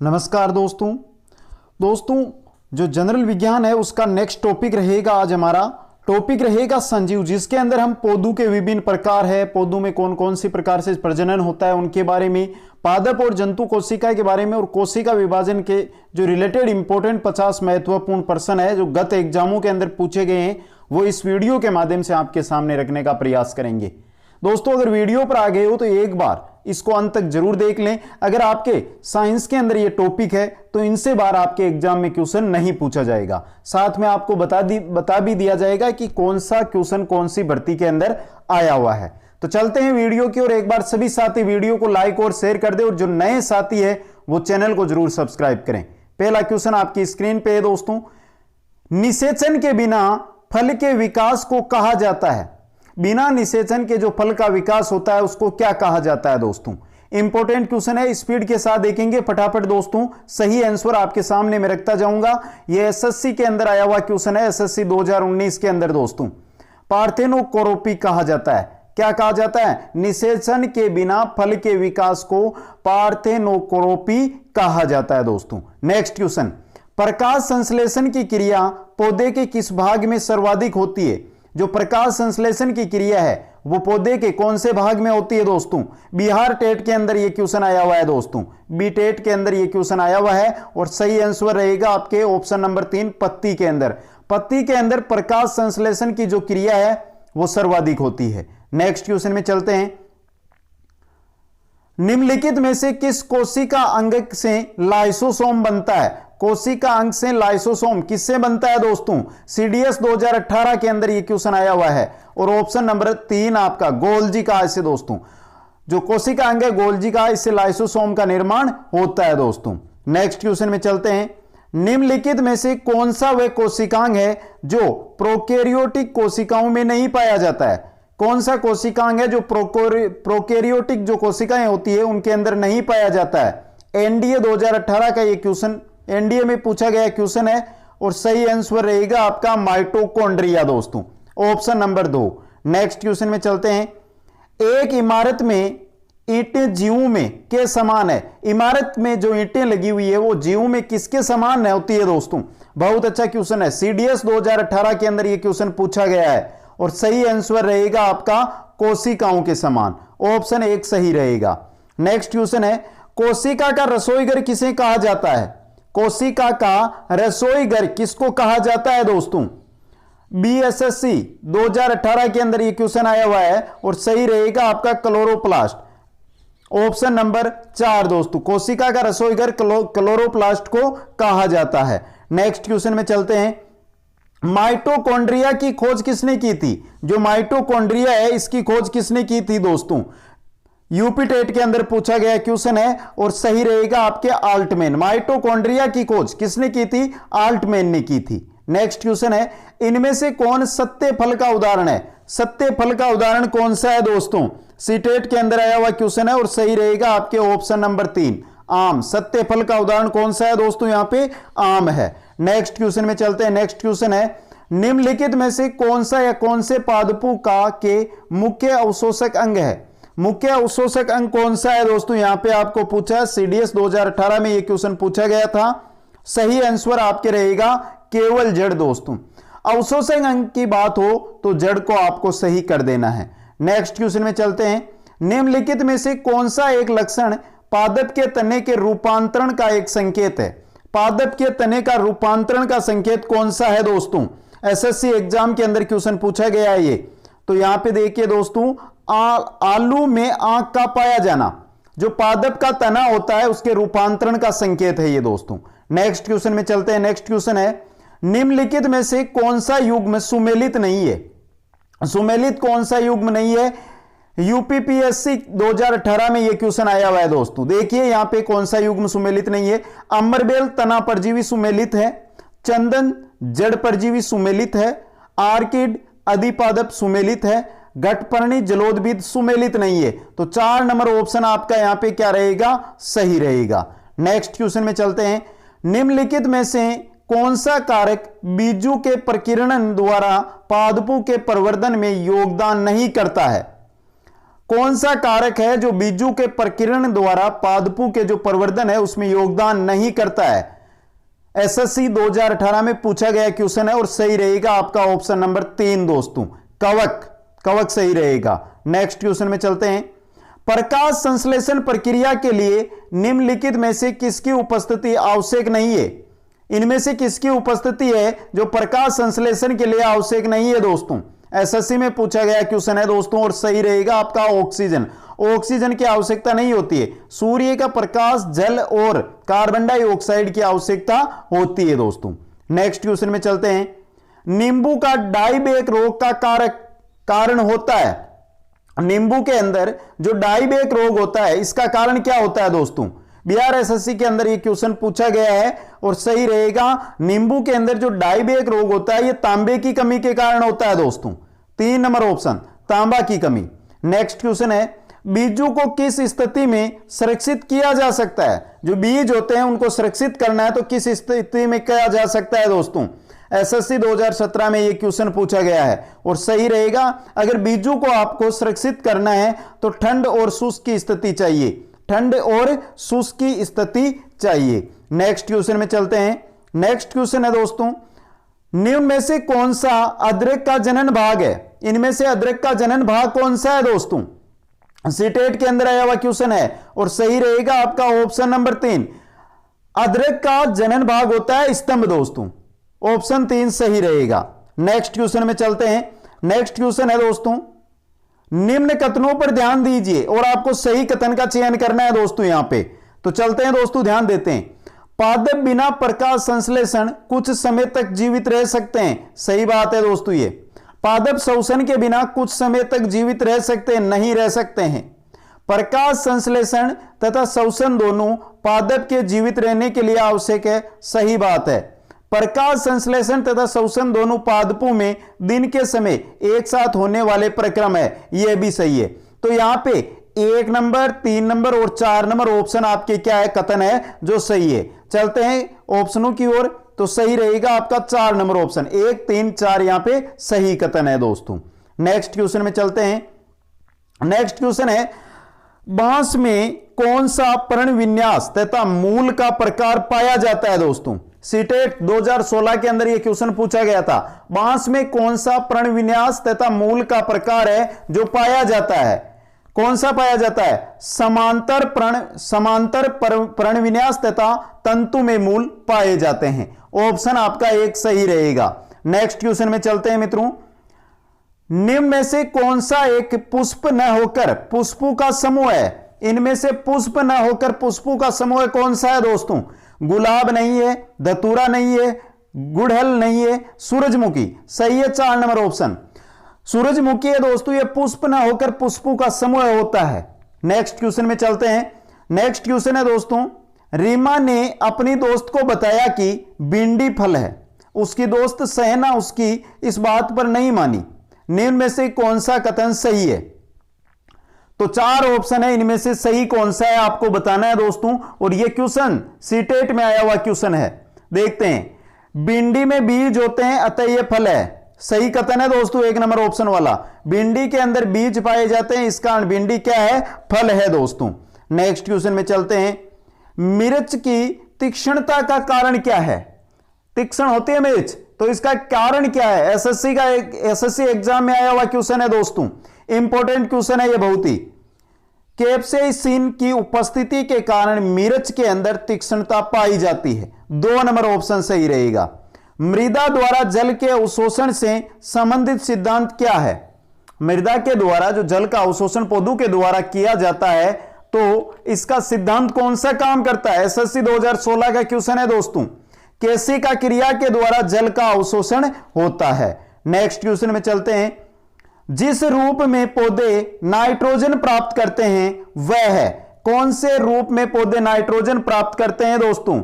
नमस्कार दोस्तों जो जनरल विज्ञान है उसका नेक्स्ट टॉपिक रहेगा। आज हमारा टॉपिक रहेगा संजीव, जिसके अंदर हम पौधों के विभिन्न प्रकार है, पौधों में कौन कौन सी प्रकार से प्रजनन होता है उनके बारे में, पादप और जंतु कोशिका के बारे में, और कोशिका विभाजन के जो रिलेटेड इंपॉर्टेंट 50 महत्वपूर्ण प्रश्न है जो गत एग्जामों के अंदर पूछे गए हैं वो इस वीडियो के माध्यम से आपके सामने रखने का प्रयास करेंगे। दोस्तों अगर वीडियो पर आ गए हो तो एक बार इसको अंत तक जरूर देख लें। अगर आपके साइंस के अंदर ये टॉपिक है तो इनसे बाहर आपके एग्जाम में क्वेश्चन नहीं पूछा जाएगा। साथ में आपको बता भी दिया जाएगा कि कौन सा क्वेश्चन कौन सी भर्ती के अंदर आया हुआ है। तो चलते हैं वीडियो की ओर। एक बार सभी साथी वीडियो को लाइक और शेयर कर दे, और जो नए साथी है वो चैनल को जरूर सब्सक्राइब करें। पहला क्वेश्चन आपकी स्क्रीन पे है दोस्तों, निषेचन के बिना फल के विकास को कहा जाता है। बिना निषेचन के जो फल का विकास होता है उसको क्या कहा जाता है दोस्तों। इंपॉर्टेंट क्वेश्चन है, स्पीड के साथ देखेंगे फटाफट दोस्तों। सही आंसर आपके सामने मैं रखता जाऊंगा। यह एसएससी के अंदर आया हुआ क्वेश्चन है, एसएससी 2019 के अंदर दोस्तों। पार्थेनोकोरोपी कहा जाता है। क्या कहा जाता है? निषेचन के बिना फल के विकास को पार्थेनोकोरोपी कहा जाता है दोस्तों। नेक्स्ट क्वेश्चन, प्रकाश संश्लेषण की क्रिया पौधे के किस भाग में सर्वाधिक होती है? जो प्रकाश संश्लेषण की क्रिया है वो पौधे के कौन से भाग में होती है दोस्तों? बिहार टेट के अंदर ये क्वेश्चन आया हुआ है दोस्तों, बी टेट के अंदर ये क्वेश्चन आया हुआ है, और सही आंसर रहेगा आपके ऑप्शन नंबर 3 पत्ती के अंदर। पत्ती के अंदर प्रकाश संश्लेषण की जो क्रिया है वो सर्वाधिक होती है। नेक्स्ट क्वेश्चन में चलते हैं, निम्नलिखित में से किस कोशिका अंग से लाइसोसोम बनता है? कोशिका अंग से लाइसोसोम किससे बनता है दोस्तों? सीडीएस 2018 के अंदर यह क्वेश्चन आया हुआ है, और ऑप्शन नंबर 3 आपका गोल्जी का से दोस्तों। जो कोशिका अंग है गोल्जी का, इससे लाइसोसोम का निर्माण होता है दोस्तों। नेक्स्ट क्वेश्चन में चलते हैं, निम्नलिखित में से कौन सा वह कोशिकांग है जो प्रोकैरियोटिक कोशिकाओं में नहीं पाया जाता है? कौन सा कोशिकांग है जो प्रोकैरियोटिक जो कोशिकाएं होती है उनके अंदर नहीं पाया जाता है? एनडीए 2018 का यह क्वेश्चन एनडीए में पूछा गया क्वेश्चन है, और सही आंसर रहेगा आपका माइटोकॉन्ड्रिया दोस्तों, ऑप्शन नंबर 2। नेक्स्ट क्वेश्चन में चलते हैं, एक इमारत में ईंटें जीवों में के समान है। इमारत में जो ईंटें लगी हुई है वो जीवों में किसके समान होती है दोस्तों? बहुत अच्छा क्वेश्चन है, सीडीएस 2018 के अंदर यह क्वेश्चन पूछा गया है, और सही आंसर रहेगा आपका कोशिकाओं के समान, ऑप्शन 1 सही रहेगा। नेक्स्ट क्वेश्चन है, कोशिका का रसोईघर किसे कहा जाता है? कोशिका का रसोईघर किसको कहा जाता है दोस्तों? बीएसएससी 2018 के अंदर यह क्वेश्चन आया हुआ है, और सही रहेगा आपका क्लोरोप्लास्ट, ऑप्शन नंबर 4 दोस्तों। कोशिका का रसोईघर क्लोरोप्लास्ट को कहा जाता है। नेक्स्ट क्वेश्चन में चलते हैं, माइटोकॉन्ड्रिया की खोज किसने की थी? जो माइटोकॉन्ड्रिया है इसकी खोज किसने की थी दोस्तों? यूपी टेट के अंदर पूछा गया क्वेश्चन है, और सही रहेगा आपके आल्टमैन। माइटोकॉन्ड्रिया की खोज किसने की थी? आल्टमैन ने की थी। नेक्स्ट क्वेश्चन है, इनमें से कौन सत्य फल का उदाहरण है? सत्य फल का उदाहरण कौन सा है दोस्तों? सीटेट के अंदर आया हुआ क्वेश्चन है, और सही रहेगा आपके ऑप्शन नंबर 3 आम। सत्य फल का उदाहरण कौन सा है दोस्तों? यहां पे आम है। नेक्स्ट क्वेश्चन में चलते हैं। नेक्स्ट क्वेश्चन है, निम्नलिखित में से कौन सा या कौन से पादपों का के मुख्य अवशोषक अंग है? मुख्य अवशोषक अंग कौन सा है दोस्तों? यहां पे आपको पूछा है, सीडीएस 2018 में यह क्वेश्चन पूछा गया था। सही आंसर आपके रहेगा केवल जड़ दोस्तों। अवशोषक अंग की बात हो तो जड़ को आपको सही कर देना है। नेक्स्ट क्वेश्चन में चलते हैं, निम्नलिखित में से कौन सा एक लक्षण पादप के तने के रूपांतरण का एक संकेत है? पादप के तने का रूपांतरण का संकेत कौन सा है दोस्तों? एसएससी एग्जाम के अंदर क्वेश्चन पूछा गया है ये। तो यहां पे देखिए दोस्तों, आलू में आंख का पाया जाना, जो पादप का तना होता है उसके रूपांतरण का संकेत है ये दोस्तों। नेक्स्ट क्वेश्चन में चलते हैं। नेक्स्ट क्वेश्चन है, निम्नलिखित में से कौन सा युग्म सुमेलित नहीं है? सुमेलित कौन सा युग्म नहीं है? यूपीपीएससी 2018 में यह क्वेश्चन आया हुआ है दोस्तों। देखिए यहां पे कौन सा युग्म सुमेलित नहीं है। अमरबेल तना परजीवी सुमेलित है, चंदन जड़ परजीवी सुमेलित है, आर्किड अधिपादप सुमेलित है, घटपर्णी जलोदविद सुमेलित नहीं है। तो 4 नंबर ऑप्शन आपका यहां पे क्या रहेगा? सही रहेगा। नेक्स्ट क्वेश्चन में चलते हैं, निम्नलिखित में से कौन सा कारक बीजों के प्रकीर्णन द्वारा पादपों के प्रवर्धन में योगदान नहीं करता है? कौन सा कारक है जो बीजों के प्रकीर्णन द्वारा पादपों के जो प्रवर्धन है उसमें योगदान नहीं करता है? एसएससी 2018 में पूछा गया क्वेश्चन है और सही रहेगा आपका ऑप्शन नंबर 3 दोस्तों, कवक। कवक सही रहेगा। नेक्स्ट क्वेश्चन में चलते हैं। प्रकाश संश्लेषण प्रक्रिया के लिए निम्नलिखित में से किसकी उपस्थिति आवश्यक नहीं है? इनमें से किसकी उपस्थिति है जो प्रकाश संश्लेषण के लिए आवश्यक नहीं है दोस्तों? एसएससी में पूछा गया क्वेश्चन है दोस्तों और सही रहेगा आपका ऑक्सीजन। ऑक्सीजन की आवश्यकता नहीं होती है। सूर्य का प्रकाश, जल और कार्बन डाइऑक्साइड की आवश्यकता होती है दोस्तों। नेक्स्ट क्वेश्चन में चलते हैं। नींबू का डायबेक रोग का कारण होता है। नींबू के अंदर जो डायबेक रोग होता है इसका कारण क्या होता है दोस्तों? बिहार एसएससी के अंदर ये क्वेश्चन पूछा गया है और सही रहेगा। नींबू के अंदर जो डायबेक रोग होता है ये तांबे की कमी के कारण होता है दोस्तों। 3 नंबर ऑप्शन, तांबा की कमी। नेक्स्ट क्वेश्चन है। बीजों को किस स्थिति में सुरक्षित किया जा सकता है? जो बीज होते हैं उनको सुरक्षित करना है तो किस स्थिति में किया जा सकता है दोस्तों? एसएससी 2017 में यह क्वेश्चन पूछा गया है और सही रहेगा। अगर बीजों को आपको सुरक्षित करना है तो ठंड और शुष्क की स्थिति चाहिए, ठंड और शुष्क की स्थिति चाहिए। नेक्स्ट क्वेश्चन में चलते हैं। नेक्स्ट क्वेश्चन है दोस्तों, निम्न में से कौन सा अदरक का जनन भाग है? इनमें से अदरक का जनन भाग कौन सा है दोस्तों? सीटेट के अंदर आया हुआ क्वेश्चन है और सही रहेगा आपका ऑप्शन नंबर 3। अदरक का जनन भाग होता है स्तंभ दोस्तों। ऑप्शन 3 सही रहेगा। नेक्स्ट क्वेश्चन में चलते हैं। नेक्स्ट क्वेश्चन है दोस्तों, निम्न कथनों पर ध्यान दीजिए और आपको सही कथन का चयन करना है दोस्तों। यहां पे तो चलते हैं दोस्तों, ध्यान देते हैं। पादप बिना प्रकाश संश्लेषण कुछ समय तक जीवित रह सकते हैं। सही बात है दोस्तों। ये पादप श्वसन के बिना कुछ समय तक जीवित रह सकते हैं? नहीं रह सकते हैं। प्रकाश संश्लेषण तथा श्वसन दोनों पादप के जीवित रहने के लिए आवश्यक है। सही बात है। प्रकाश संश्लेषण तथा श्वसन दोनों पादपों में दिन के समय एक साथ होने वाले प्रक्रम है। यह भी सही है। तो यहां पे 1 नंबर, 3 नंबर और 4 नंबर ऑप्शन आपके क्या है? कथन है जो सही है। चलते हैं ऑप्शनों की ओर। तो सही रहेगा आपका 4 नंबर ऑप्शन। 1, 3, 4 यहां पे सही कथन है दोस्तों। नेक्स्ट क्वेश्चन में चलते हैं। नेक्स्ट क्वेश्चन है, बांस में कौन सा पर्ण विन्यास तथा मूल का प्रकार पाया जाता है दोस्तों? सीटेट 2016 के अंदर यह क्वेश्चन पूछा गया था। बांस में कौन सा पर्ण विन्यास तथा मूल का प्रकार है जो पाया जाता है? कौन सा पाया जाता है? समांतर पर्ण विन्यास तथा तंतु में मूल पाए जाते हैं। ऑप्शन आपका 1 सही रहेगा। नेक्स्ट क्वेश्चन में चलते हैं मित्रों। निम्न में से कौन सा एक पुष्प न होकर पुष्पों का समूह है? इनमें से पुष्प न होकर पुष्पों का समूह कौन सा है दोस्तों? गुलाब नहीं है, धतूरा नहीं है, गुड़हल नहीं है, सूरजमुखी। सही है 4 नंबर ऑप्शन। सूरजमुखी है दोस्तों। यह पुष्प न होकर पुष्पों का समूह होता है। नेक्स्ट क्वेश्चन में चलते हैं। नेक्स्ट क्वेश्चन है दोस्तों, रीमा ने अपनी दोस्त को बताया कि भिंडी फल है। उसकी दोस्त सहना उसकी इस बात पर नहीं मानी। निम्न में से कौन सा कथन सही है? तो 4 ऑप्शन है, इनमें से सही कौन सा है आपको बताना है दोस्तों। और यह क्वेश्चन सीटेट में आया हुआ क्वेश्चन है। देखते हैं। भिंडी में बीज होते हैं अतः यह फल है। सही कथन है दोस्तों 1 नंबर ऑप्शन वाला। भिंडी के अंदर बीज पाए जाते हैं, इस कारण भिंडी क्या है? फल है दोस्तों। नेक्स्ट क्वेश्चन में चलते हैं। मिर्च की तीक्ष्णता का कारण क्या है? तीक्ष्ण होती है मिर्च, तो इसका कारण क्या है? एसएससी एग्जाम में आया हुआ क्वेश्चन है दोस्तों। इंपॉर्टेंट क्वेश्चन है ये बहुत ही। कैप्सेसिन की उपस्थिति के कारण मिर्च के अंदर तीक्ष्णता पाई जाती है। 2 नंबर ऑप्शन सही रहेगा। मृदा द्वारा जल के अवशोषण से संबंधित सिद्धांत क्या है? मृदा के द्वारा जो जल का अवशोषण पौधों के द्वारा किया जाता है तो इसका सिद्धांत कौन सा काम करता है? एसएससी 2016 का क्वेश्चन है दोस्तों। केशिका क्रिया के द्वारा जल का अवशोषण होता है। नेक्स्ट क्वेश्चन में चलते हैं। जिस रूप में पौधे नाइट्रोजन प्राप्त करते हैं वह है? कौन से रूप में पौधे नाइट्रोजन प्राप्त करते हैं दोस्तों?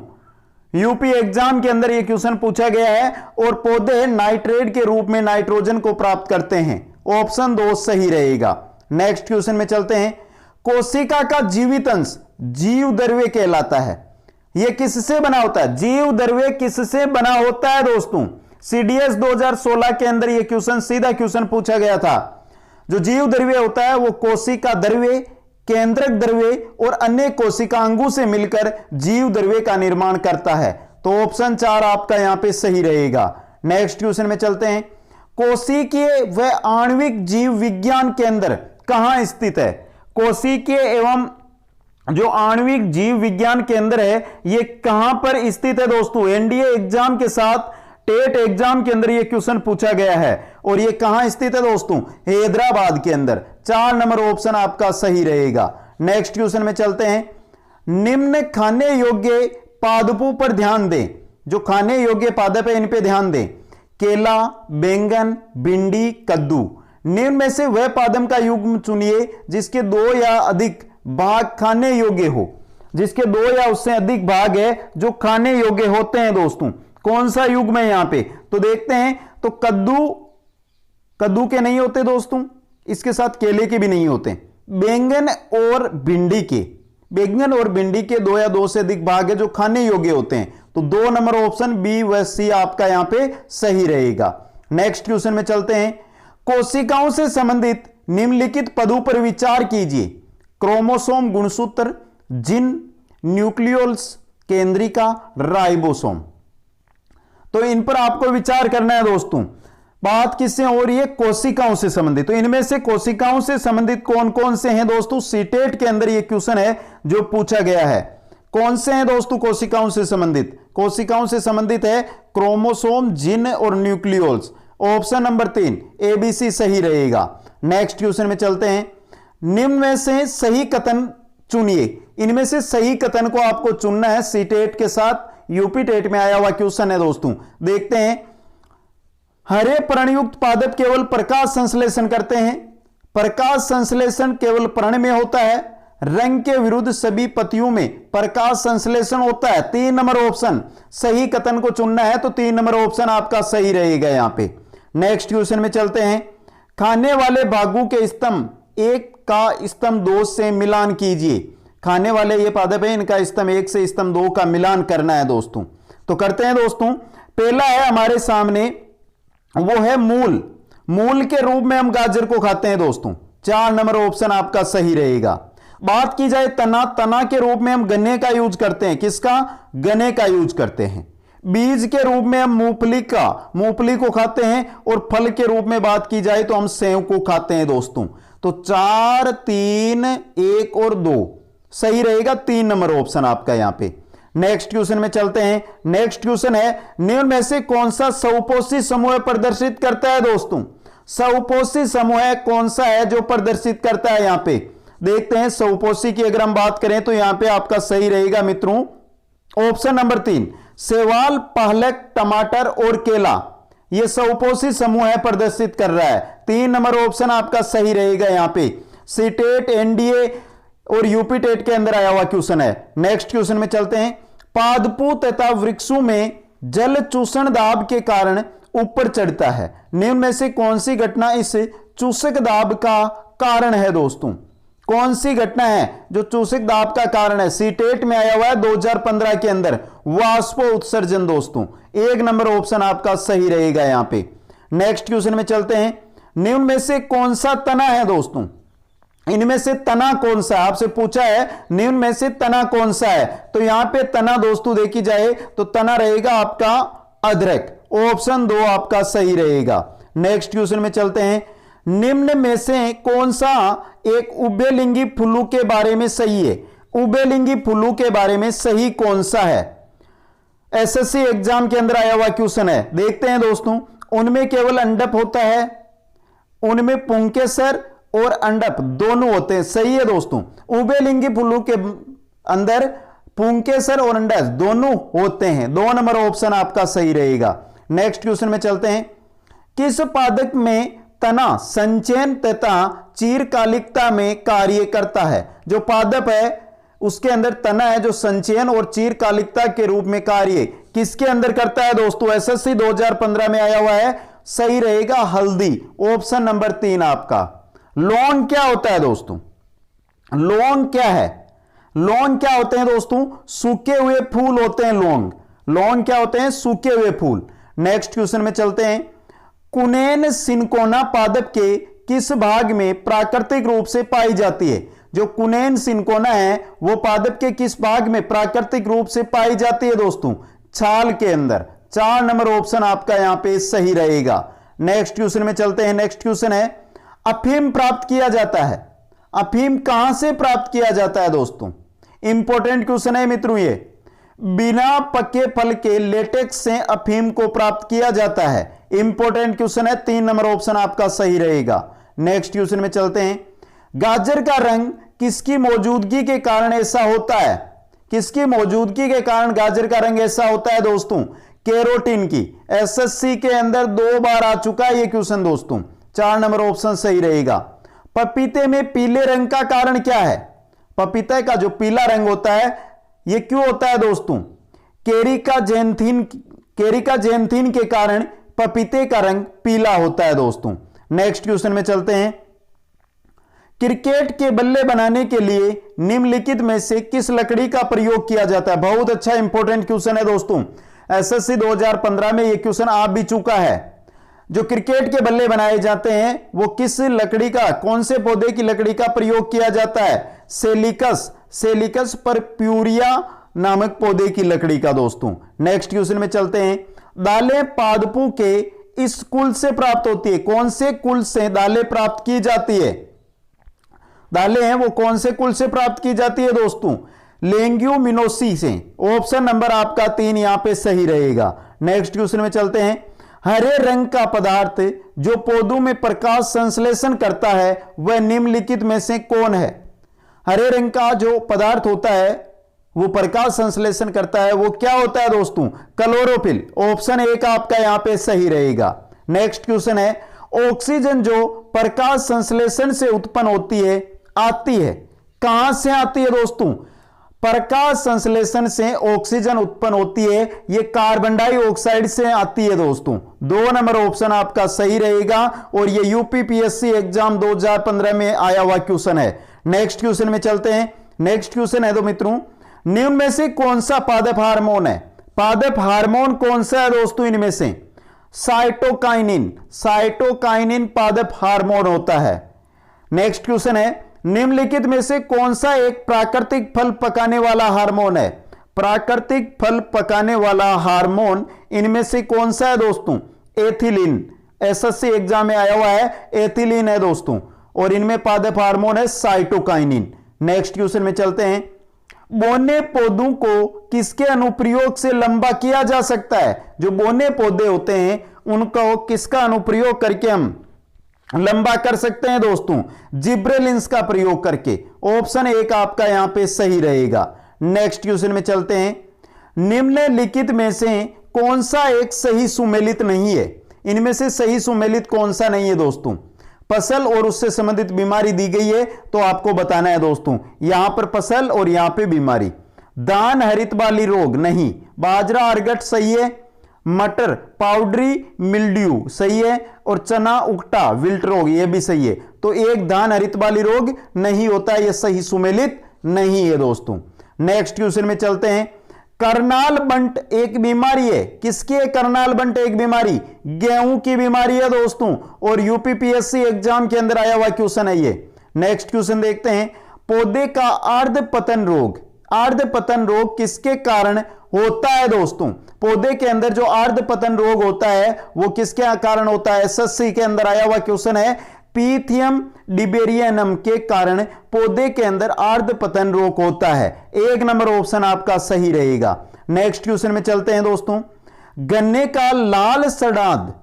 यूपी एग्जाम के अंदर यह क्वेश्चन पूछा गया है और पौधे नाइट्रेट के रूप में नाइट्रोजन को प्राप्त करते हैं। ऑप्शन 2 सही रहेगा। नेक्स्ट क्वेश्चन में चलते हैं। कोशिका का जीवित अंश जीव द्रव्य कहलाता है। यह किससे बना होता है? जीव द्रव्य किससे बना होता है दोस्तों? सीडीएस 2016 के अंदर यह क्वेश्चन सीधा क्वेश्चन पूछा गया था। जो जीव द्रव्य होता है वो कोशिका द्रव्य, केंद्रक द्रव्य और अन्य कोशिकांगों से मिलकर जीव द्रव्य का निर्माण करता है। तो ऑप्शन 4 आपका यहां पे सही रहेगा। नेक्स्ट क्वेश्चन में चलते हैं। कोशिकीय व आणविक जीव विज्ञान केंद्र कहां स्थित है? कोशिकीय एवं जो आणविक जीव विज्ञान केंद्र है ये कहां पर स्थित है दोस्तों? एनडीए एग्जाम के साथ टेट एग्जाम के अंदर ये क्वेश्चन पूछा गया है और ये कहां स्थित है दोस्तों? हैदराबाद के अंदर। 4 नंबर ऑप्शन आपका सही रहेगा। नेक्स्ट क्वेश्चन में चलते हैं। निम्न खाने योग्य पादपों पर ध्यान दें। जो खाने योग्य पादप है इन पे ध्यान दें। केला, बैंगन, भिंडी, कद्दू। निम्न में से वह पादप का युग्म चुनिए जिसके 2 या अधिक भाग खाने योग्य हो। जिसके 2 या उससे अधिक भाग है जो खाने योग्य होते हैं दोस्तों। कौन सा युग्म है यहां पे? तो देखते हैं। तो कद्दू के नहीं होते दोस्तों, इसके साथ केले के भी नहीं होते। बैंगन और भिंडी के 2 या 2 से अधिक भाग है जो खाने योग्य होते हैं। तो 2 नंबर ऑप्शन बी व सी आपका यहां पे सही रहेगा। नेक्स्ट क्वेश्चन में चलते हैं। कोशिकाओं से संबंधित निम्नलिखित पदों पर विचार कीजिए। क्रोमोसोम गुणसूत्र, जीन, न्यूक्लियोल्स, केंद्रिका, राइबोसोम। तो इन पर आपको विचार करना है दोस्तों। बात किससे हो रही है? कोशिकाओं से संबंधित। तो इनमें से कोशिकाओं से संबंधित कौन कौन से हैं दोस्तों? सीटेट के अंदर यह क्वेश्चन है जो पूछा गया है। कौन से हैं दोस्तों कोशिकाओं से संबंधित? कोशिकाओं से संबंधित है क्रोमोसोम, जीन और न्यूक्लियोल्स। ऑप्शन नंबर 3 ABC सही रहेगा। नेक्स्ट क्वेश्चन में चलते हैं। निम्न में से सही कथन चुनिए। इनमें से सही कथन को आपको चुनना है। सीटेट के साथ यूपी टेट में आया हुआ क्वेश्चन है दोस्तों। देखते हैं। हरे पर्णयुक्त पादप केवल प्रकाश संश्लेषण करते हैं। प्रकाश संश्लेषण केवल पर्ण में होता है। रंग के विरुद्ध सभी पत्तियों में प्रकाश संश्लेषण होता है। 3 नंबर ऑप्शन सही कथन को चुनना है। तो 3 नंबर ऑप्शन आपका सही रहेगा यहां पे। नेक्स्ट क्वेश्चन में चलते हैं। खाने वाले भागों के स्तंभ 1 का स्तंभ 2 से मिलान कीजिए। खाने वाले ये पादप है, इनका स्तंभ 1 से स्तंभ 2 का मिलान करना है दोस्तों। तो करते हैं दोस्तों। पहला है हमारे सामने, वो है मूल। मूल के रूप में हम गाजर को खाते हैं दोस्तों। 4 नंबर ऑप्शन आपका सही रहेगा। बात की जाए तना के रूप में हम गन्ने का यूज करते हैं। किसका? गन्ने का यूज करते हैं। बीज के रूप में हम मूंगफली को खाते हैं और फल के रूप में बात की जाए तो हम सेव को खाते हैं दोस्तों। तो 4, 3, 1 और 2 सही रहेगा। 3 नंबर ऑप्शन आपका यहां पे। नेक्स्ट क्वेश्चन में चलते हैं। नेक्स्ट क्वेश्चन है। निम्न में से कौन सा सउपोषी समूह प्रदर्शित करता है दोस्तों? सउपोषी समूह कौन सा है जो प्रदर्शित करता है? यहां पे देखते हैं। सउपोषी की अगर हम बात करें तो यहां पे आपका सही रहेगा मित्रों ऑप्शन नंबर 3 शैवाल, पालक, टमाटर और केला। यह सउपोषी समूह प्रदर्शित कर रहा है। 3 नंबर ऑप्शन आपका सही रहेगा यहां पे। सीटेट, एनडीए और यूपी टेट के अंदर आया हुआ क्वेश्चन है। नेक्स्ट क्वेश्चन में चलते हैं। पादपों तथा वृक्षों में जल चूषण दाब के कारण ऊपर चढ़ता है। निम्न में से कौन सी घटना इस चूषक दाब का कारण है दोस्तों? कौन सी घटना है जो चूषक दाब का कारण है? सीटेट में आया हुआ है 2015 के अंदर वाष्प उत्सर्जन दोस्तों। 1 नंबर ऑप्शन आपका सही रहेगा यहां पे। नेक्स्ट क्वेश्चन में चलते हैं। निम्न में से कौन सा तना है दोस्तों? इनमें से तना कौन सा है? आपसे पूछा है निम्न में से तना कौन सा है। तो यहां पे तना दोस्तों देखी जाए तो तना रहेगा आपका अदरक। ऑप्शन 2 आपका सही रहेगा। नेक्स्ट क्वेश्चन में चलते हैं। निम्न में से कौन सा एक उभयलिंगी फूलों के बारे में सही है? उभयलिंगी फूलों के बारे में सही कौन सा है? एसएससी एग्जाम के अंदर आया हुआ क्वेश्चन है। देखते हैं दोस्तों। उनमें केवल अंडप होता है, उनमें पुंकेसर और अंडप दोनों होते हैं। सही है दोस्तों। उभयलिंगी फूलों के अंदर पुंकेसर और अंडप दोनों होते हैं। 2 नंबर ऑप्शन आपका सही रहेगा। नेक्स्ट क्वेश्चन में चलते हैं। किस पादप में तना संचयन तथा चीरकालिकता में कार्य करता है? जो पादप है उसके अंदर तना है जो संचयन और चीरकालिकता के रूप में कार्य किसके अंदर करता है दोस्तों? एसएससी 2015 में आया हुआ है। सही रहेगा हल्दी। ऑप्शन नंबर 3 आपका। लौंग क्या होता है दोस्तों? लौंग क्या है? लौंग क्या होते हैं दोस्तों? सूखे हुए फूल होते हैं लौंग। लौंग क्या होते हैं? सूखे हुए फूल। नेक्स्ट क्वेश्चन में चलते हैं। कुनेन सिनकोना पादप के किस भाग में प्राकृतिक रूप से पाई जाती है? जो कुनेन सिंकोना है वो पादप के किस भाग में प्राकृतिक रूप से पाई जाती है दोस्तों? छाल के अंदर। 4 नंबर ऑप्शन आपका यहां पे सही रहेगा। नेक्स्ट क्वेश्चन में चलते हैं। नेक्स्ट क्वेश्चन है, अफीम प्राप्त किया जाता है, अफीम कहां से प्राप्त किया जाता है दोस्तों? इंपॉर्टेंट क्वेश्चन है मित्रों ये। बिना पके फल के लेटेक्स से अफीम को प्राप्त किया जाता है। इंपॉर्टेंट क्वेश्चन है, 3 नंबर ऑप्शन आपका सही रहेगा। नेक्स्ट क्वेश्चन में चलते हैं। गाजर का रंग किसकी मौजूदगी के कारण ऐसा होता है? किसकी मौजूदगी के कारण गाजर का रंग ऐसा होता है दोस्तों? कैरोटीन की। एसएससी के अंदर 2 बार आ चुका है ये क्वेश्चन दोस्तों। 4 नंबर ऑप्शन सही रहेगा। पपीते में पीले रंग का कारण क्या है? पपीते का जो पीला रंग होता है ये क्यों होता है दोस्तों? केरिका जेंथिन के कारण पपीते का रंग पीला होता है दोस्तों। नेक्स्ट क्वेश्चन में चलते हैं। क्रिकेट के बल्ले बनाने के लिए निम्नलिखित में से किस लकड़ी का प्रयोग किया जाता है? बहुत अच्छा इंपॉर्टेंट क्वेश्चन है दोस्तों। एसएससी 2015 में यह क्वेश्चन आ भी चुका है। जो क्रिकेट के बल्ले बनाए जाते हैं वो किस लकड़ी का, कौन से पौधे की लकड़ी का प्रयोग किया जाता है? सेलिकस परप्यूरिया नामक पौधे की लकड़ी का दोस्तों। नेक्स्ट क्वेश्चन में चलते हैं। दालें पादपों के इस कुल से प्राप्त होती है। कौन से कुल से दालें प्राप्त की जाती है? दालें हैं वो कौन से कुल से प्राप्त की जाती है दोस्तों? लेग्यूमिनोसी से। ऑप्शन नंबर आपका 3 यहां पे सही रहेगा। नेक्स्ट क्वेश्चन में चलते हैं। हरे रंग का पदार्थ जो पौधों में प्रकाश संश्लेषण करता है वह निम्नलिखित में से कौन है? हरे रंग का जो पदार्थ होता है वो प्रकाश संश्लेषण करता है, वो क्या होता है दोस्तों? क्लोरोफिल। ऑप्शन 1 आपका यहां पे सही रहेगा। नेक्स्ट क्वेश्चन है। ऑक्सीजन जो प्रकाश संश्लेषण से उत्पन्न होती है आती है, कहां से आती है दोस्तों? प्रकाश संश्लेषण से ऑक्सीजन उत्पन्न होती है, यह कार्बन डाइऑक्साइड से आती है दोस्तों। 2 नंबर ऑप्शन आपका सही रहेगा और यह यूपीपीएससी एग्जाम 2015 में आया हुआ क्वेश्चन है। नेक्स्ट क्वेश्चन में चलते हैं। नेक्स्ट क्वेश्चन है तो मित्रों, निम्न में से कौन सा पादप हार्मोन है? पादप हार्मोन कौन सा है दोस्तों इनमें से? साइटोकाइनिन पादप हार्मोन होता है। नेक्स्ट क्वेश्चन है। निम्नलिखित में से कौन सा एक प्राकृतिक फल पकाने वाला हार्मोन है? प्राकृतिक फल पकाने वाला हार्मोन इनमें से कौन सा है दोस्तों? एथिलीन। एसएससी एग्जाम में आया हुआ है, एथिलीन है दोस्तों। और इनमें पादप हार्मोन है साइटोकाइनिन। नेक्स्ट क्वेश्चन में चलते हैं। बोने पौधों को किसके अनुप्रयोग से लंबा किया जा सकता है? जो बोने पौधे होते हैं उनको किसका अनुप्रयोग करके हम लंबा कर सकते हैं दोस्तों? जिब्रेलिन्स का प्रयोग करके। ऑप्शन 1 आपका यहां पे सही रहेगा। नेक्स्ट क्वेश्चन में चलते हैं। निम्नलिखित में से कौन सा एक सही सुमेलित नहीं है? इनमें से सही सुमेलित कौन सा नहीं है दोस्तों? फसल और उससे संबंधित बीमारी दी गई है तो आपको बताना है दोस्तों। यहां पर फसल और यहां पे बीमारी। दान हरित वाली रोग नहीं। बाजरा अर्गट सही है। मटर पाउडरी मिल्ड्यू सही है। और चना उकटा विल्ट रोग ये भी सही है। तो एक दान हरित वाली रोग नहीं होता, यह सही सुमेलित नहीं है दोस्तों। नेक्स्ट क्वेश्चन में चलते हैं। करनाल बंट एक बीमारी है। किसकी है करनाल बंट एक बीमारी? गेहूं की बीमारी है दोस्तों। और यूपीपीएससी एग्जाम के अंदर आया हुआ क्वेश्चन है ये। नेक्स्ट क्वेश्चन देखते हैं। पौधे का अर्ध पतन रोग, अर्ध पतन रोग किसके कारण होता है दोस्तों? पौधे के अंदर जो अर्ध पतन रोग होता है वो किसके कारण होता है? एसएससी के अंदर आया हुआ क्वेश्चन है। पीथियम डिबेरियनम के कारण पौधे के अंदर अर्ध पतन रोग होता है। 1 नंबर ऑप्शन आपका सही रहेगा। नेक्स्ट क्वेश्चन में चलते हैं दोस्तों। गन्ने का लाल सड़ाद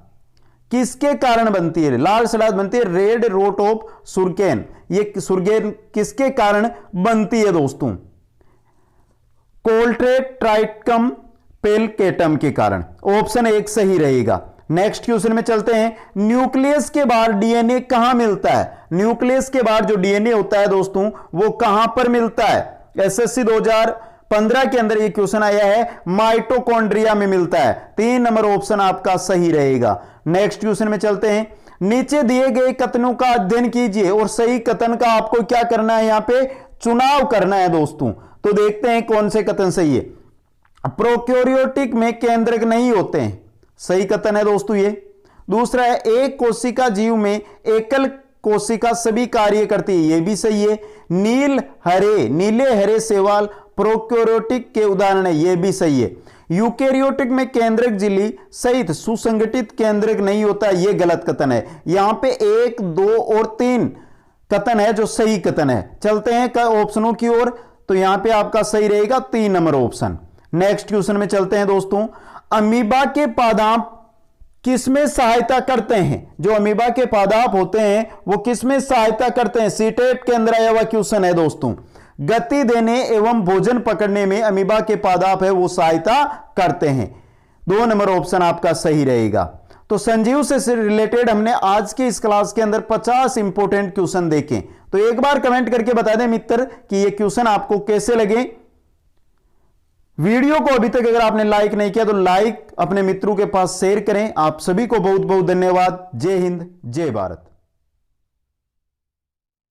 किसके कारण बनती है? लाल सड़ाद बनती है रेड रोट ऑफ सुरगेन। ये सुरगेन किसके कारण बनती है दोस्तों? कोल्ट्रेट्राइटम पेलकेटम के कारण। ऑप्शन 1 सही रहेगा। नेक्स्ट क्वेश्चन में चलते हैं। न्यूक्लियस के बाहर डीएनए कहां मिलता है? न्यूक्लियस के बाहर जो डीएनए होता है दोस्तों वो कहां पर मिलता है? एसएससी 2015 के अंदर ये क्वेश्चन आया है, माइटोकॉन्ड्रिया में मिलता है। 3 नंबर ऑप्शन आपका सही रहेगा। नेक्स्ट क्वेश्चन में चलते हैं। नीचे दिए गए कथनों का अध्ययन कीजिए और सही कथन का आपको क्या करना है? यहां पे चुनाव करना है दोस्तों। तो देखते हैं कौन से कथन सही है। प्रोकैरियोटिक में केंद्रक नहीं होते हैं, सही कथन है दोस्तों ये। दूसरा है एक कोशिका जीव में एकल कोशिका सभी कार्य करती है, यह भी सही है। नीले हरे शैवाल प्रोकैरियोटिक के उदाहरण है, यह भी सही है। यूकेरियोटिक में केंद्रक झिल्ली सहित सुसंगठित केंद्रक नहीं होता, यह गलत कथन है। यहां पे 1, 2 और 3 कथन है जो सही कथन है। चलते हैं ऑप्शनों की ओर, तो यहां पे आपका सही रहेगा 3 नंबर ऑप्शन। नेक्स्ट क्वेश्चन में चलते हैं दोस्तों। अमीबा के पादाप किसमें सहायता करते हैं? जो अमीबा के पादाप होते हैं वो किसमें सहायता करते हैं? सीटेट के अंदर आया हुआ क्वेश्चन है दोस्तों। गति देने एवं भोजन पकड़ने में अमीबा के पादाप है वो सहायता करते हैं। 2 नंबर ऑप्शन आपका सही रहेगा। तो संजीव से रिलेटेड हमने आज के इस क्लास के अंदर 50 इंपॉर्टेंट क्वेश्चन देखे। तो एक बार कमेंट करके बता दें मित्र कि ये क्वेश्चन आपको कैसे लगे। वीडियो को अभी तक अगर आपने लाइक नहीं किया तो लाइक अपने मित्रों के पास शेयर करें। आप सभी को बहुत बहुत धन्यवाद। जय हिंद, जय भारत।